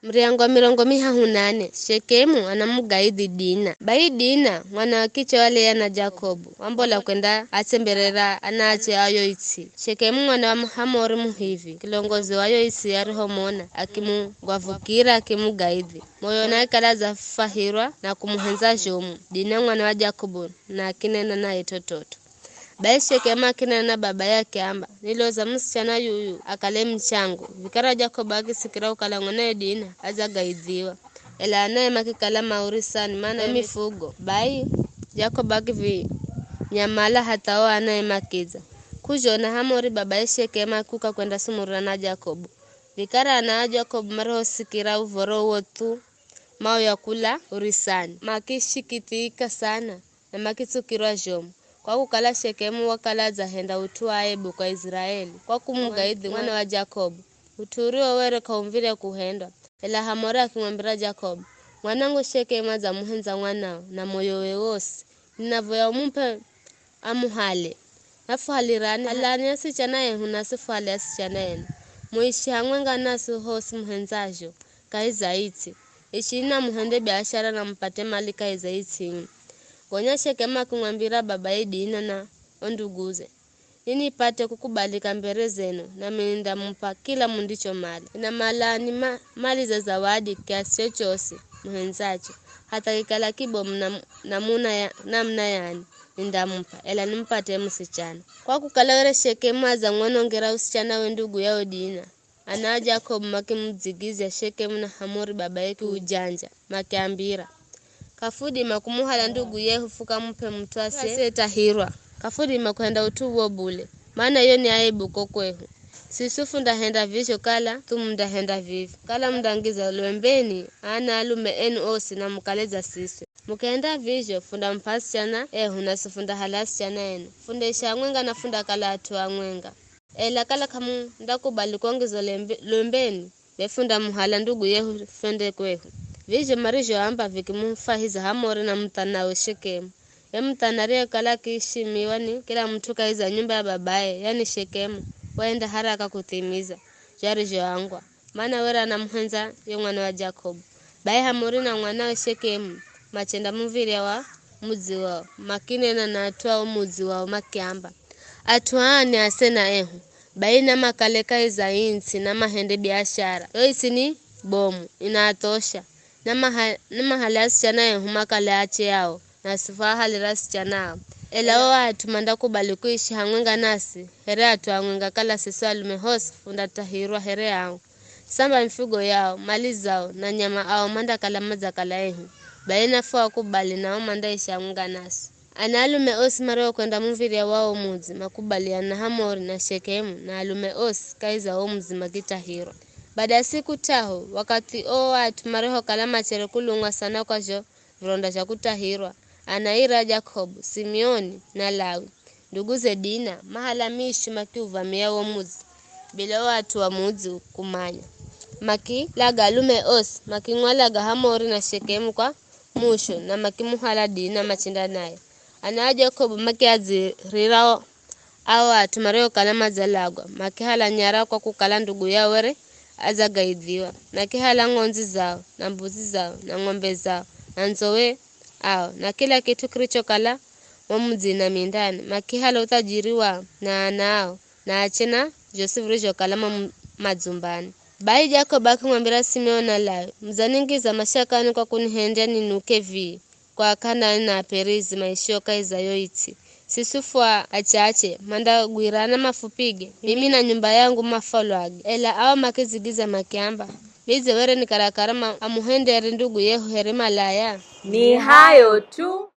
Mriango mirongo mihahunane Shekemu anamugaidi Dina. Bai Dina mwana wakiche wale yana Jacobu wambola kwenda atemberera anaache ayo iti. Shekemu mwana wa Hamori muhivi kilongozi wayo iti yarihomona akimugwavukira akimugaidi. Moyo naye kalaza fahirwa na kumuhenza jomu. Dina mwana wa Jacobu na kinena naye tototo. Bai Shekemu akinena na baba yake amba niloza msichana yuyu akale mchangu. Vikara Jacobu akisikira ukalango naye Dina azagaidziwa. Ela naye makikala maurisani maana mifugo. Bai Jacobu akivi nyamala hata oa naye makiza. Kujona Hamori baba Shekemu kuka kwenda sumurana na Jacobu. Vikara na Jacobu maroho sikira uvoro wotu mao ya kula urisani. Makishikitika sana na makitsukirwa jomu. Kwa kukala Shekemu wakala zahenda utua aibu kwa Israeli. Kwa kumugaidi mwana wa Jacobu. Uturiwa were kaumvile kuhendwa. Ela Hamori akimwambira Jacobu. Mwanangu Shekemu aza muhenza mwanao na moyo wewosi. Ninavoya umumpe amuhale. Nafu halirani. Halani asichana yehu nasifu hali asichana yenu. Muishi hangwenga nasu hosi muhenzajo. Kaiza iti. Ishi ina muhende biashara na mpate mali kaiza iti. Gonya Shekemu kumwambira baba Dina na onduguze. Nini ipate kukubalika mbere zenu na minda mpa kila mundicho mali. Ina malani mali za zawadi kiasi chochosi muhenzacho. Hata kikala kibomu namna yani ndampa ela nimpate msichana. Kwa kukalawere Shekemu aza ng'onongera usichana we ndugu yao Dina. Ana Jacob makimdzigizya Shekemu na Hamori baba yake ujanja makiambira. Kafudi makumuhala ndugu yehu fuka mpe mtuase tahirwa. Kafudi makuenda utuwo bule. Maana iyo ni aibu kokwehu. Sisufu ndahenda visho kala tumu ndahenda vivu. Kala mdangiza lwembeni ana alume enu osi na mkaleza sisi. Mkaenda visho funda mpasichana na sifunda halasichana enu. Funda isha mwenga na funda kala atua mwenga. Ela kala kamu ndakubali kuongizo lwembeni befunda muhala ndugu yehu fende kwehu. Vije marijo amba vikimfahiza Hamori na mtanawe Shekemu. Mtanarie kala kishimiwa ni kila mtu kaiza nyumba ya babaye yani Shekemu. Waenda haraka kutimiza jarijo angwa. Maana wera na mhenza mwana wa Jacobu. Bai Hamori na mwanawe Shekemu machenda muviri wa muzi wao. Makinena na atua umuzi wao makiamba. Atuaani asena ehu. Bai na makaleka iza insi na mahende biashara. Yo isi ni bomu inatosha. Nama halasi chana yehu makale ache yao. Na sifa halirasi chana. Ela owa atumanda kubali kuishi hangwenga nasi. Here atu hangwenga kala sisa alumehosi undatahirwa here yao. Samba mfigo yao, mali zao na nyama ao manda kala maza kala yehu. Baina fua kubali na manda ishi hangwenga nasi. Ana alume osi mareo kwenda mviri ya wao muzi. Makubali ya na Hamori na Shekemu na alume osi kaiza omuzi makitahirwa. Baada siku taho, wakati watu mareho kalama chere kulungwa sana kwa jo, vironda cha kutahirwa. Anaira Jacobu, Simeoni na Lawi. Nduguze Dina, mahala mishu makiuvamia muzi. Bila watu wa muzi kumanya. Maki laga lume os, makingwalaga Hamori na Shekemu kwa musho na makimuhala Dina machinda naye. Ana Jacobu makiazirira watu mareho kalama zalagwa. Makihala nyara kwa kukala ndugu ya were. Azagaidhiwa na kihala ngonzi zao na mbuzi zao na ngombe zao na nzowe ao na kila kitu kilicho kala wamuzi na mindani makihala utajiri wao na anao na achena Joseph rijo kala mazumbani. Bai Jacob akamwambira Simeoni na Lawi mzaningiza mashakani kwa kunihendea ninuke vi kwa kana na Perizi maishio kaiza yoiti. Sisufua achache manda guirana mafupige mimi na nyumba yangu mafalwage ela awa makizigiza makiamba bize were ni karakara amuhendere ndugu yehu herema laya. Ni hayo tu.